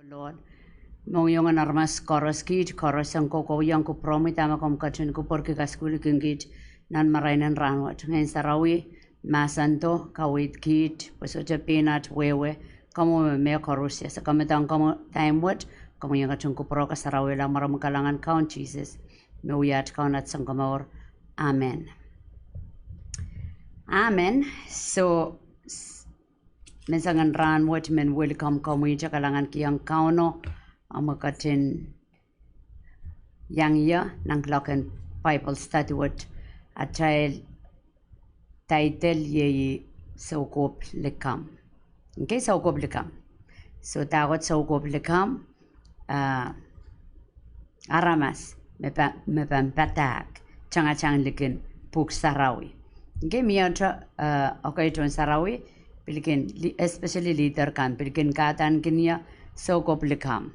Lord, mong yung armas chorus kit, chorus ang koko yang ko promi tama kom kachin ko porque kaskuli kingit nan marainan ranwat. Ngayon sarawi, masanto, kawit kit, pasocha peanut, wewe, kamu me chorus ya. Sa kametang kamu time what, kamu yang kachin ko pro kasarawi lang maram kalangan count Jesus. Mewiyat count at sang kamor. Amen. Amen. So, mensangan ran what men welcome kamu ija kalangan kiyang kauno amakatin yang ya nang lakan Bible study what a child title ye Soukohp Likamw. Okay, Soukohp Likamw. So tagot Soukohp Likamw aramas me patak chang likin puk sarawi. Okay, miyantra okay ton sarawi Pilikin, especially leader kan, pilikin katan kinya Soukohp Likamw.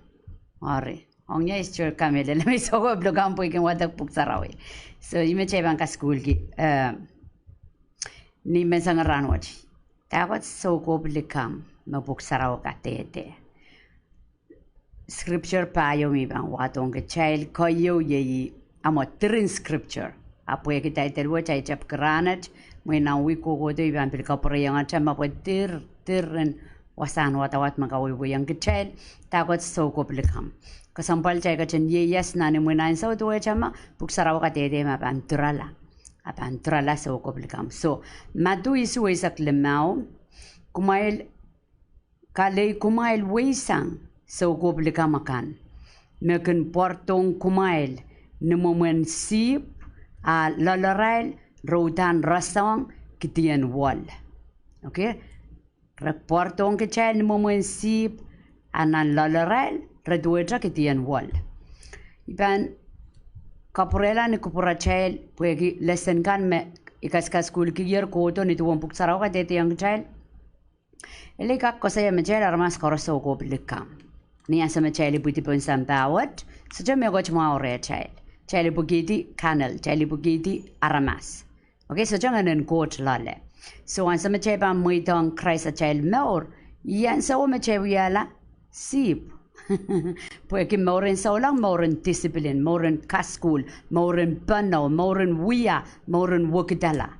Ore, ongnya istur kamele lemi Soukohp Likamw po ikin watak puksarawi. So ime cebang ka school ki, ni mensang ranwat. Takot Soukohp Likamw mapuksaraw ka tete. Scripture payo mi bang watong ke child koyo yeyi amo trin scripture. Apo ya kita iterwo chay chap granat. Mwena wiko kodo iban pilika yang chama po tirin wasan watawat makawiwo yang kecil takot Soukohp Likamw. Kasampal chay kacen yes nani mwena insaw tuwe chama puksaraw ka tete mapanturala Soukohp Likamw. So matu isu isak lemao kumail weisang Soukohp Likamw kan mekin portong kumail nemomen sip a lalaral Rotan rasang kitian wall. Okay? Reportong ke child moment sip anan lalaral reduetra kitian wall. Iban kaporela ni kupura child puegi lesson kan me ikaska school ki year ko to ni tuwang puksaraw ka tete yang child. Ele ka kosaya me child armas koro Soukohp Likamw. Ni asa me child buti pon sampawat. So jam me goch maore child. Child bugiti kanal, child bugiti aramas. Okay, so jangan en coach lale. So an sama ceba muitong Christ a child more. Yan sa o macewiyala sip. Pueki moren sa lang moren discipline, moren kaskul, moren pano, moren wiya, moren wukidala.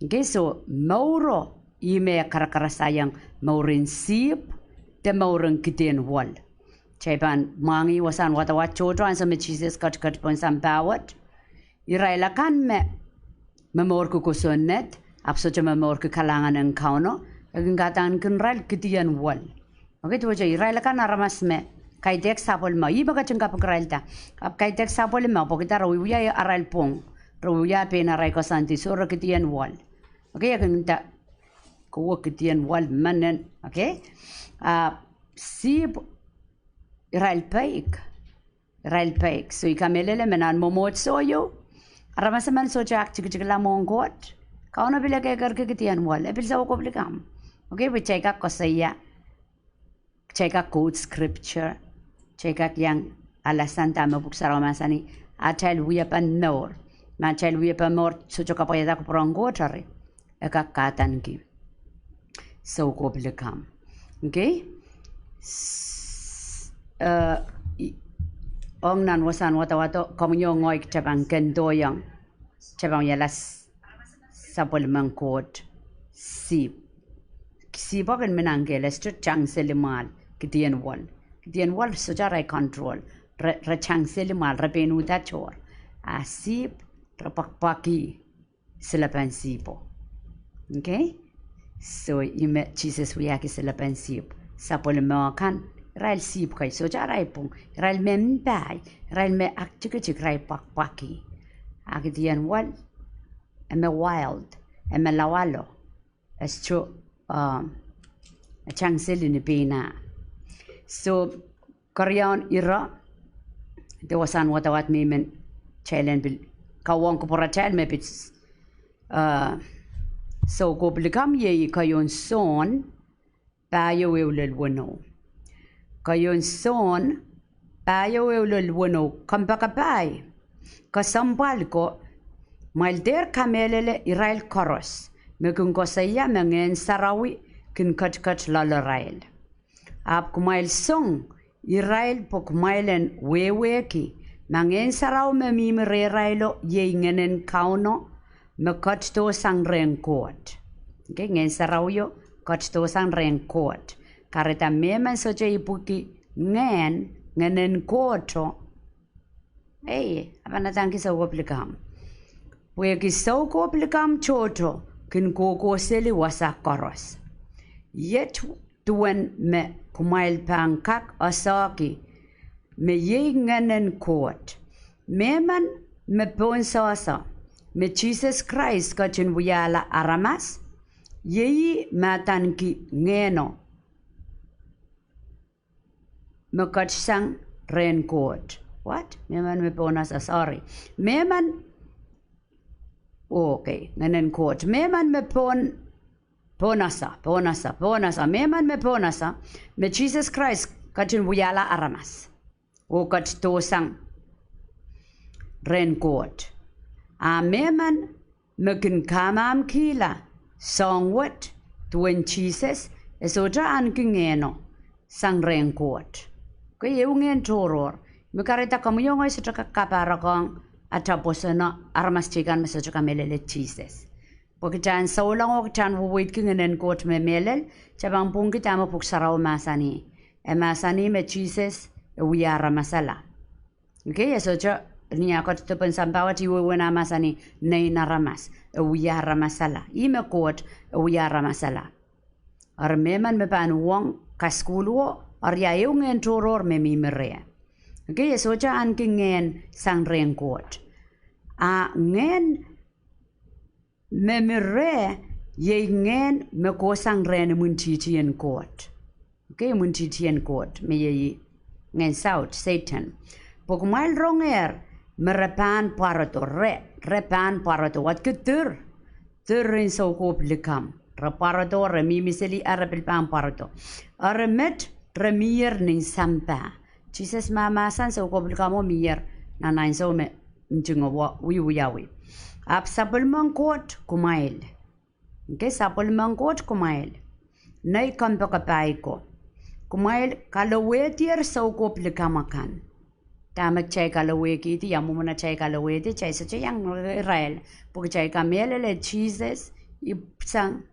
Okay, so moro ime karakarasayang moren sip de moren kitian wall. Ceban mangi wasan watawat chodro an sama Jesus kat pon sampawat. Iraila kan me memor ko kusunet, apso cha memor ko kalangan ng kauno, aging kataan kunral kitiyan wal. Okay, tuwa cha iraila ka naramas me, kay tek sapol ma, iba ka chang kapag ta, ap kay tek sapol ma, po kita rawiya aral pong, rawiya penaray ko santi, sura kitiyan wal. Okay, aging ta, kuwa kitiyan wal manen, okay? Sip, irail paik, so ikamelele menan momot soyo, Ramasaman so chak chikla mongot. Kau na bila kaya karke kitian wal. Epil Soukohp Likamw. Okay, we check out kosaya. Check out code scripture. Check out yang alasan tama buksaraw masani. Atal wiya pa nor. Matal wiya pa mor so choka pa yata ko prangotare. Eka katan ki. Soukohp Likamw. Okay? Ong nan wasan watawato komunyo ngoy chabang kendo yang chabang yalas sapol mangkot sip sipagan menanggeles to chang selimal kitian wall so jara control re chang selimal repenu ta chor a sip repakpaki selapan sipo. Okay, so ime Jesus wiyaki selapan sip sapol makan Rail sip kay so jaray pong rail membay rail me akchik ray pakpaki akitian wal eme wild eme lawalo estro changsel ni pina so karyan ira de wasan watawat memen challenge bil kawang ko pora child me pits Soukohp Likamw ye kayon son payo welel wono Kayon son, payo ulul wano kampakapay. Kasampal ko, malder kamelele irail koros. Megun ko saya mengen sarawi kin kat lalarail. Ap kumail song Israel po kumailen weweki. Mangen sarau me mimre railo ye ngenen kauno me kotto sang renkot. Okay, ngen sarau yo kotto sang renkot. Kareta meman soche ipuki ngenen koto. Apa natangi Soukohp Likamw. Weki Soukohp Likamw choto kin koko seli wasa koros. Yet tuen me kumail pangkak asaki me ye ngenen kot. Meman me ponsasa me Jesus Christ kachin wuyala aramas. Yeyi matanki ngeno. Me kachsang renkot. What? Meman me ponasa, sorry. Meman, okay, ngenen kot. Meman me ponasa. Meman me ponasa, me Jesus Christ kachin wuyala aramas. O kat tosang renkot. A meman me kin kamam kila, songwat, tuen Jesus, esoja an kingeno, sang renkot. Kaya ungen toror. Mikarita kamuyong ay sa kaparakong at tapos na aramas chikan masacho kamelele Jesus. Pagkitan sa ulang o kitan wuwit kingenen kot me melel, chabang pung kita mo puksaraw masani. E masani me Jesus uyara masala. Okay, so niya ko tupan sampawat iwena masani nay naramas uyara masala. Ime kot uyara masala. Armeman me panuwang kaskuluo aryayung toror me mimere. Okay, so an kingen sang renkot. A ngen memire ye ngen me ko sang ren muntitien kot. Okay, muntitien kot me ye ngen south Satan. Pokmal ronger me repan parato repan parato wat ketur in Soukohp Likamw. Reparato remimiseli arapil pan parato. Aramet remir ning sampa. Jesus mama san Soukohp Likamw mier na nain so me njingo wiyawi. Ap sapulman kot kumail. Okay, sapulman kot kumail. Nay kampo kapaiko. Kumail kalawetier Soukohp Likamw kan. Tamak chay kalaweki ti yamumuna chay kalaweti chay sa chay yang Israel. Pag chay kamelele Jesus ipsang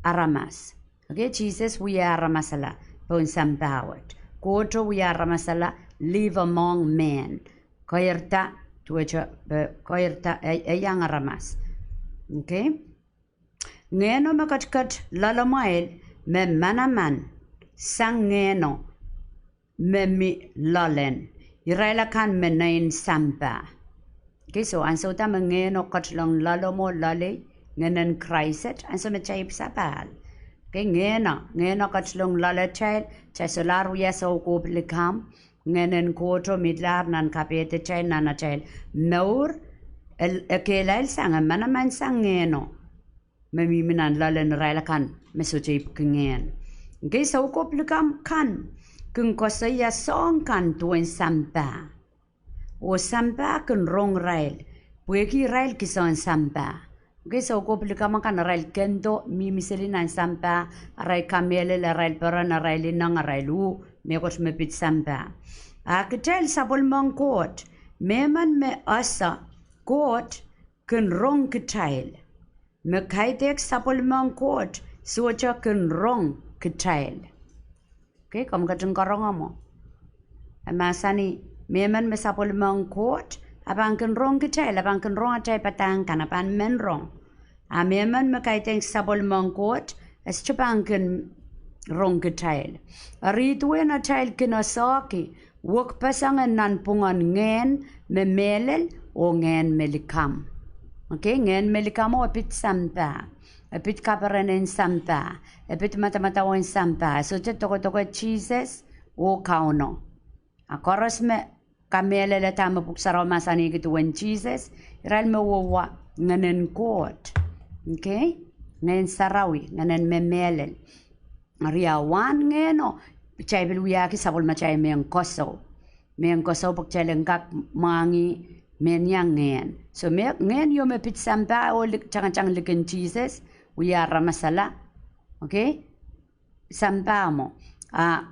aramas. Okay, Jesus we aramasala pon sampawat. Koto we aramasala live among men. Koyerta tuacha koyerta yang aramas. Okay? Ngeno makatkat lalamail me manaman sang ngeno me mi lalen. Israel kan me nain sampa. Okay, so anso ta ngeno katlong lalomo lale ngenen Christ anso me chay sapal. Okay, ngena katlong lale chay solar ya Soukohp Likamw ngenen koto midlar nan kapete chay nana chay naur kelail sang manaman sang ngeno memiminan lalen Israel kan mesuchay kingen. Okay, Soukohp Likamw kan kung kosaya song kan tuen sampa. O sampa kun rong rail. Pueki rail kison sampa. Okay, Soukohp Likamw kan rail kendo mimiselinan sampa. Rail kamele la rail peran rail inang rail u. Mekot mepit sampa. Akitel sabol mang kot. Meman me asa kot kun rong kitail. Me kaitek sabol mang kot. Suacha kun rong kitail. Okay, kamu kadang korong mo. Masani meman mesapol mang kot, abang kan rong kecil, abang kan rong acai patang kan apan men rong. Meman mekaiteng sapol mang kot, es cepang kan rong kecil. Rituen acai kena saki, wak pasangan nan pungan ngen memelel o ngen melikam. Okay, ngen melikam o pit sampa. Epit kaparanen sampa, epit mata-matawan sampa. So toko Jesus o kauno. Akoros me kamele le tama puksaraw masani kituan Jesus. Iral me wawa nganen kot. Okay? Nganen sarawi, nganen memelel. Riawan ngeno. Chay bilwiyaki sabol machay meyang koso. Meyang koso pagchay lenggak mangi menyang ngen. So ngen yo me pit sampa o chang liken Jesus. We are ramasala. Okay? Sampamo.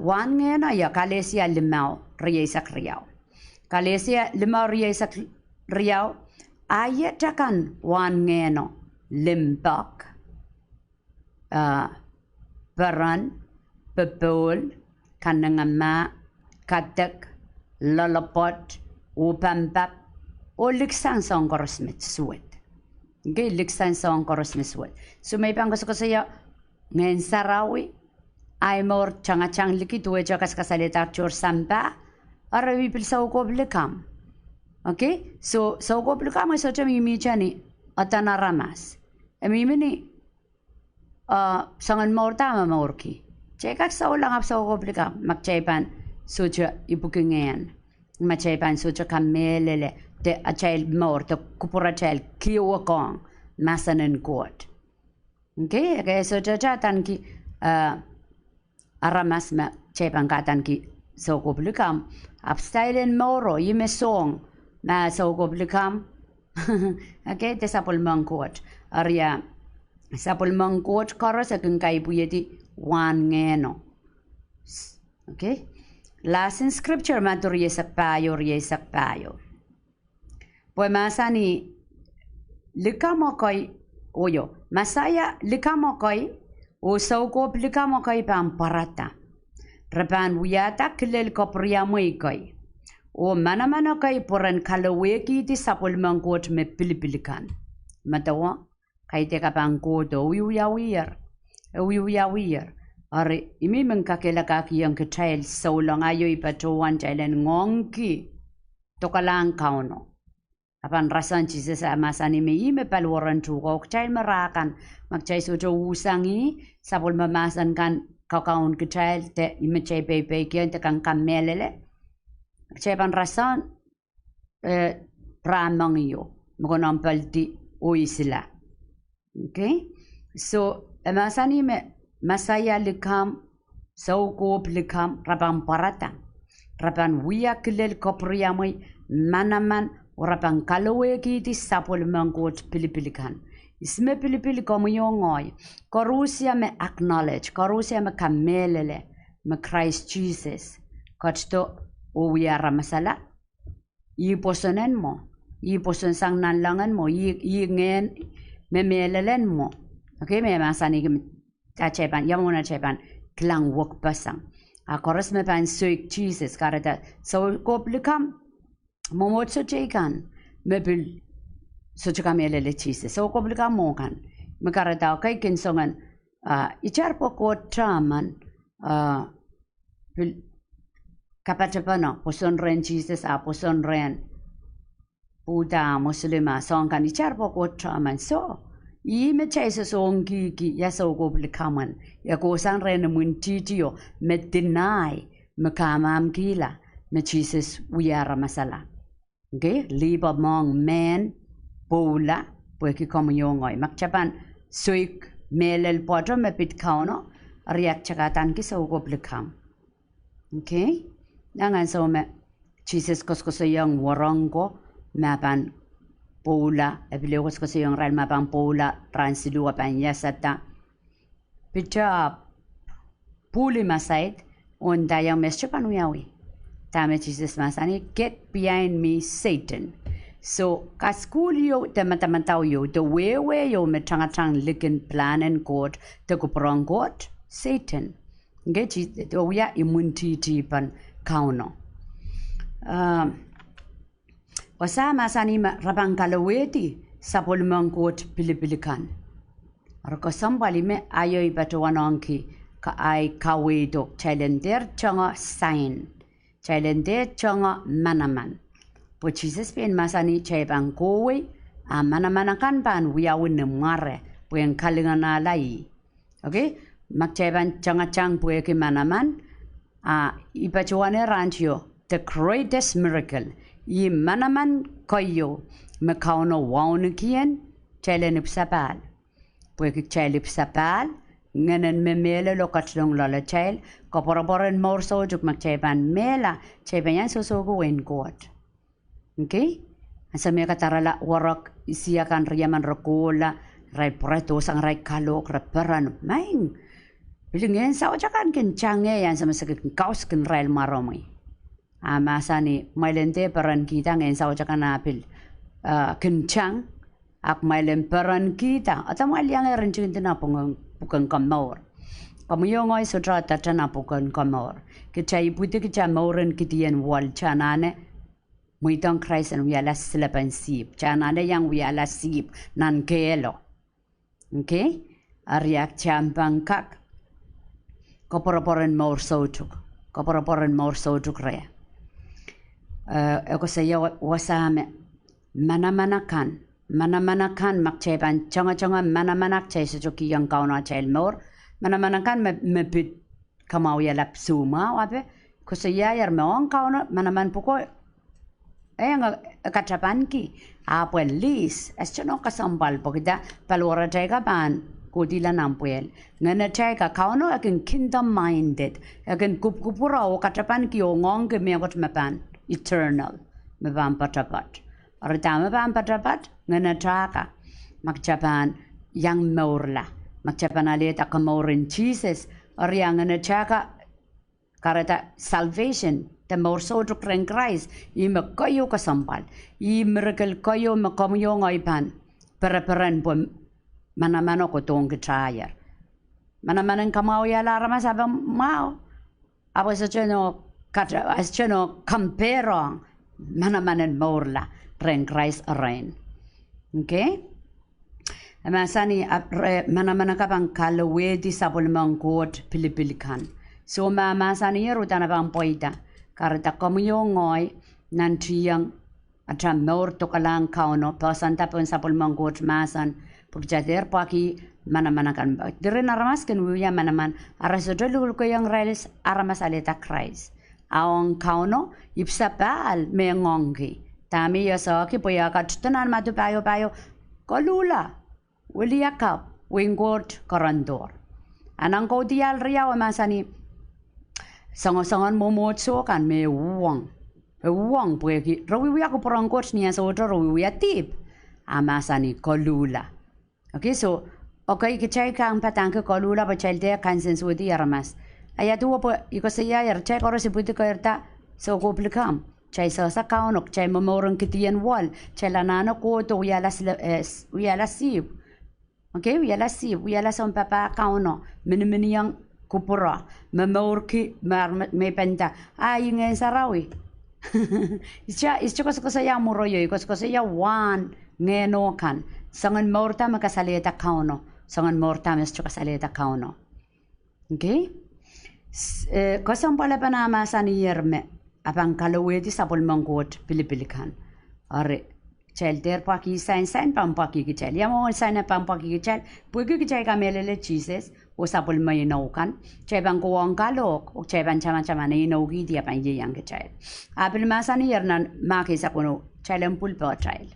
wan ngena ya Galatia 5 riaisak riau. Galatia 5 riaisak riau ayat takan wan ngeno limbak baran bebol kanangama katek lalapot upambap o liksan song korosmet suet. Okay, liksan song korosmet suet. So may pang gusto ko saya ngayon sarawi ay mor chang liki tuwe jakas kasalita chur sampa arawi pil Soukohp Likamw. Okay, so Soukohp Likamw so chami mi chani atana ramas. Emi ni sangan mor tama morki. Cekak sa ulang ap Soukohp Likamw magchaypan suja ibukingan. Magchaypan suja kamelele te a child mor te kupura child kiwakong masanen court. Okay, kaya suja jatan ki aramas ma chaypan katan ki Soukohp Likamw abstailen moro yime song na Soukohp Likamw. Okay, te sapul mangkot arya sapul mangkot koros akin kay puyeti wan ngeno. Okay, last in scripture matur yesak payo. Pues masani Likamw koy oyo masaya Likamw koy o Soukohp Likamw koy pamparata. Rapan wiyata kilel kopriyamoy koy. O mana koy poran kalaweki ti sapul mangkot me pilipilikan. Matawa kay te kapangkot o uyawiyar. Are imi mengkakelakaki yang kecil saulang ayo ipatuan jailan ngongki tokalang kauno. Apan rasan Jesus masani me ime palwaran tuko kecil merakan magcay sujo usangi sapul mamasan kan kakaun kecil te ime cay pepe kian te kang kamelele. Cepan rasan pramang iyo mgonampal di uisila. Okay, so masani me masaya Likamw Soukohp Likamw rabang parata raban wiya kilel kopriyamoy manaman rabang kalaweki ti sapul mangkot pilipilikan. Isme pilipili komo yongoy korusia me acknowledge korusia me kamelele me Christ Jesus kotto o wiya ramasala iposonen mo iposon sang nanlangan mo ngen memelelen mo. Okay, me masani Cepan, yamuna cepan, klang wok pasang. Koros me pan suik Jesus karata. Soukohp Likamw momot so cekan, mebil so cekamele Jesus. Soukohp Likamw mokan. Mekarata kay kinsongan ichar po traman kapatapano poson ren Jesus poson ren Buddha Muslima songkan ichar po traman so. Ime chaisa songi ki ya Soukohp Likamw ya ko sang ren mun titio me deny me kamam kila me Jesus wiyara masala. Okay, live among men bola pueki komunyongoy makchapan suik melel poto me pit kauno riak chakatan ki Soukohp Likamw. Okay, nangan so me Jesus kosko yang warango mapan Pola, ebilewos ko yung real mapang Pola, transilu apan yasata. Picha puli masait, on dayang mesyo panuyawi. Tame Jesus masani, get behind me, Satan. So, kaskulyo, tematamantaw yo, the way yo metrangatang likin plan and court, the kuprong court, Satan. Get it, o ya imuntiti pan kauno. Wasama sani rabang kalaweti sapul mangkot pilipilikan. Arko sambali me ayo ibatuanongki ka ay kawedo chalender changa sign. Chalender changa manaman. Po Jesus pen masani chabang kowe manamanakan pan wiyawin ngare po yung kalingan alay. Okay? Magchaban changa chang po yung manaman ibatuane rancho the greatest miracle. I manaman koyo makauno waunikian challenip sapal. Pueki chalip sapal nganen memele lokatlong lola chal koporoboren morso juk magcheban mela chebanyan sosogo wen court. Okay? Asa me katarala warak isiakan riyaman rokola ray preto sang ray kalok raperan maing Bilingin sa ucakan kencangnya yang sama sekian kaus kenrel maromai. Masa ni mailente peran kita ngen sa ucakan apil kencang. Ak mailen peran kita atau mail yang rencing tina bukan kamor. Kamu yang ay sutra tatana bukan kamor. Kita ibu tu kita mauren kitian wal canane. Muitang Christ and we are selepan sip. Canane yang we are sip nan kelo. Okay? Ariak campang kak. Koporoporen maur sautuk. Koporoporen maur sautuk rea. Ako saya wasame mana-manakan. Mana-manakan makceban changa mana-manak chay sujuki yang kau na chay maur. Mana-manakan mepit kamau ya lap suma wape. Kusaya yar meong kau na mana-man puko. Nga kacapan ki. Apo lis. Eschono kasambal po kita palwara chay kapan. Kudila nampuel. Ngana chay ka kau no akin kingdom minded. Akin kupura o kacapan ki o ngong ke meyagot mapan. Eternal. Mapan patapat. Artama pampatrapat ngana traka magcapan yang maurla magcapan aleta kamaurin Jesus or yang ngana traka karata salvation the maur so to Christ I makayo kasampal I miracle kayo makamyo ngaipan peran pun mana-mana ko tong ketrayar mana-mana kamau ya la rama sabang mau apa sajono kata asjono compare mana-mana maurla Ren Christ arain. Okay? Masani mana-mana kapang kalawe di sabol mangkot pilipilikan. So masani rutan abang poida. Karata kamuyongoy nantiyang atram maur to kalang kauno pasan tapon sabol mangkot masan pagjader paki mana-mana kan. Dire naramas kan wiya mana-man arasodolul ko yung relis aramas aleta Christ. Awang kauno ipsapal mengongi. Tami ya sa ki poya ka tunan matu payo kolula wiliakap winggot karandor anang ko dial riyaw masani sangon momotso kan me uwang poya ki rawi wiya ko porangkot niya sa otro rawi wiya tip amasani kolula. Okay, so okay kichay ka ang patang ko kolula pa chalde kansen sudi aramas ayatu po iko saya yar chay ko si puti ko yarta Soukohp Likamw chay sa kaunok, chay mamorang kitiyan wal, chay lanano ko to uyala sip. Okay, uyala sip, uyala sa papa kauno, miniminiang kupura, mamor ki, may penta, ay ngay sarawi. Isya ko saya muroyo, ko saya wan, ngeno kan, sangan morta makasalita kauno, sangan morta mas kasalita kauno. Okay? Kosong pala pa na sa ni Yerme. Abang kalawe di sabol mangkot pilipilikan. Are chelter paki sign pampaki kichel. Yamo sign pampaki kichel. Pugi kichel kamelele Jesus o sabol may naukan. Chebang ko ang kalok o cheban chama na inaugi dia pan yang kichel. Apil masani yernan makisa kuno chelem pulpo child.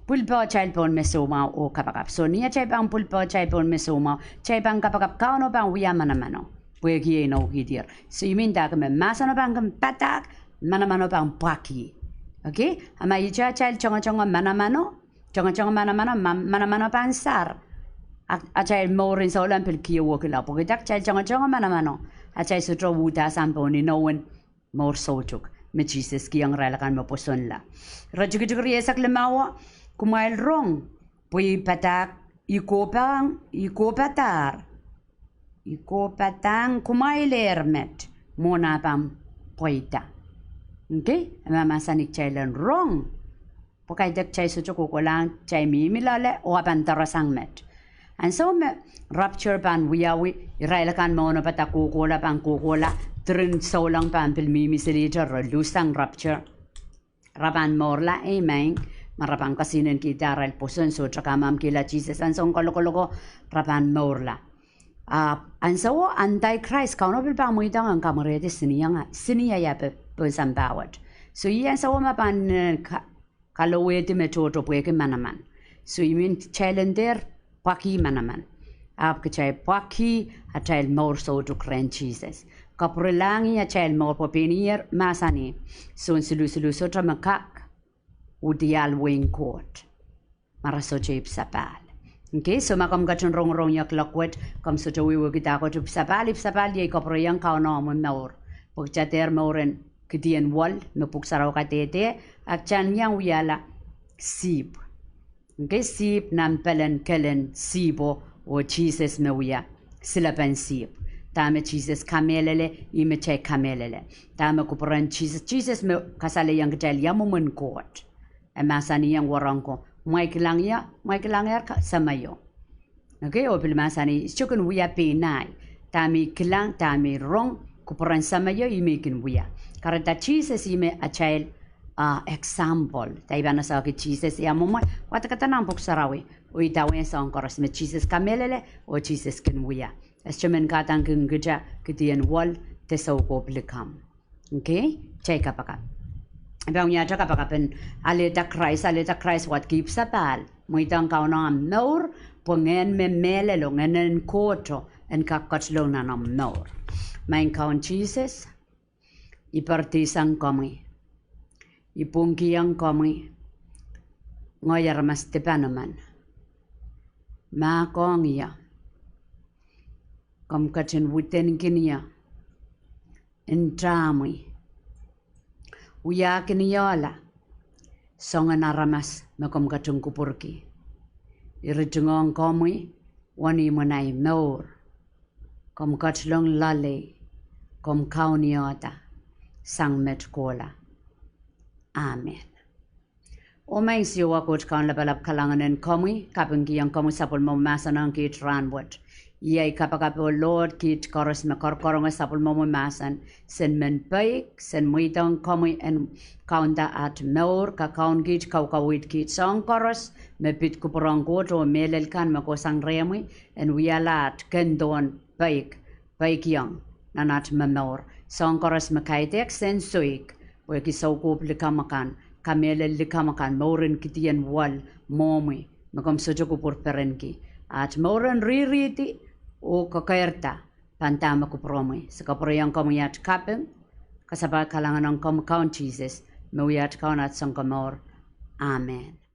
Pulpo child pon mesoma o kapakap. So niya chebang pulpo child pon mesoma. Chebang kapakap kauno pang wiya manamano. Pugi inaugi dia. So iminda kame masano pang patak. Mana-mano pang paki. Okay? Ama ija child chonga mana-mano mana-mano pansar. A child morin sa ulan pilkiyo wakila. Pagkitak child chonga mana-mano. A child sutro wuta sampo ni nowen mor sotuk. Me Jesus kiyang relakan mo puson la. Rajukijuk riyesak limawa. Kumail rong. Puy patak. Ikopatang kumail ermet. Mona pang poita. Okay? Mamasanik chailan wrong. Pagkay dak chay sucho ko lang chay mimilale o apantarasang met. And so me rapture pan wiyawi irailakan mo na pata kukola pang kukola trin solang pan pilmimisilita lusang rapture. Rapan morla amen. Marapang kasinin kita ral puson so trakamam kila Jesus and so koloko rapan morla. And so Antichrist kauno pang muitang ang kamarete siniya yape sambawat. So iyan sa umapan kalawe ti metoto pueke manaman. So imin chalender paki manaman. Ap kachay paki at child more so to kren Jesus. Kapurelangi at child more popinier masani. So silu sotra makak udial wing court. Maraso jeep sapal. Okay, so makam gachon rong yak lakwet kam so to wiwo kita ko to sapali ye ko proyang ka no mo naur pok chater moren kidien wal me puk saraw ka tete ak chan yang wiala sip. Okay, sip nam pelen kelen sibo o Jesus me wiya silapan sip. Tame Jesus kamelele ime che kamelele. Tame kupran Jesus me kasale yang ketel yamumun kot. Emasani yang warangko Mike Langya samayo. Okay, o pilmasani chukun wiya pinay. Tami kilang tami rong kupuran samayo imikin wiya. Karata Jesus ime a child example. Taibana sa ki Jesus ya mumay. Wata kata nampok sarawi. Uitawin sa angkoras me Jesus kamelele o Jesus kin wiya. Estumen katang kenggeja kitian wal te Soukohp Likamw. Okay, check apaka. Bang ya chaka pakapen aleta Christ what keeps sapal muitang kaunam nor pongen me mele longen koto en kakot lo nanam nor main kaun Jesus ipartisan komi ipungkiang komi ngoyar mas tepanaman ma kong ya kom kachen wuten kinia entrami Uya kiniyala songa naramas makom katung kupurki. Irijungong komi wani manay nor. Kom katlong lale kom kauniota sang met kola. Amen. Omeng siwa kot kaun labalap kalanganen komi kapengki yang komi sapul mo masanang kit ranwat. Yay kapakapo Lord kit koros me korkorong sapul mo masan sen men baik sen muitong komi en kaunta at meur ka kaun kit kawit kit song koros me pit kupurong koto melel kan me kosang remi en wialat kendon baik yang nanat me meur song koros me kaitek sen suik weki Soukohp Likamw kamelel Likamw meuren kitien wal momi mekom sojo kupur perenki at meuren ririti o kakairta pantama kupromi sa kaproyang komuyat kapeng kasabal kalangan ng kaun Jesus mawiyat kaun at sangkamor. Amen.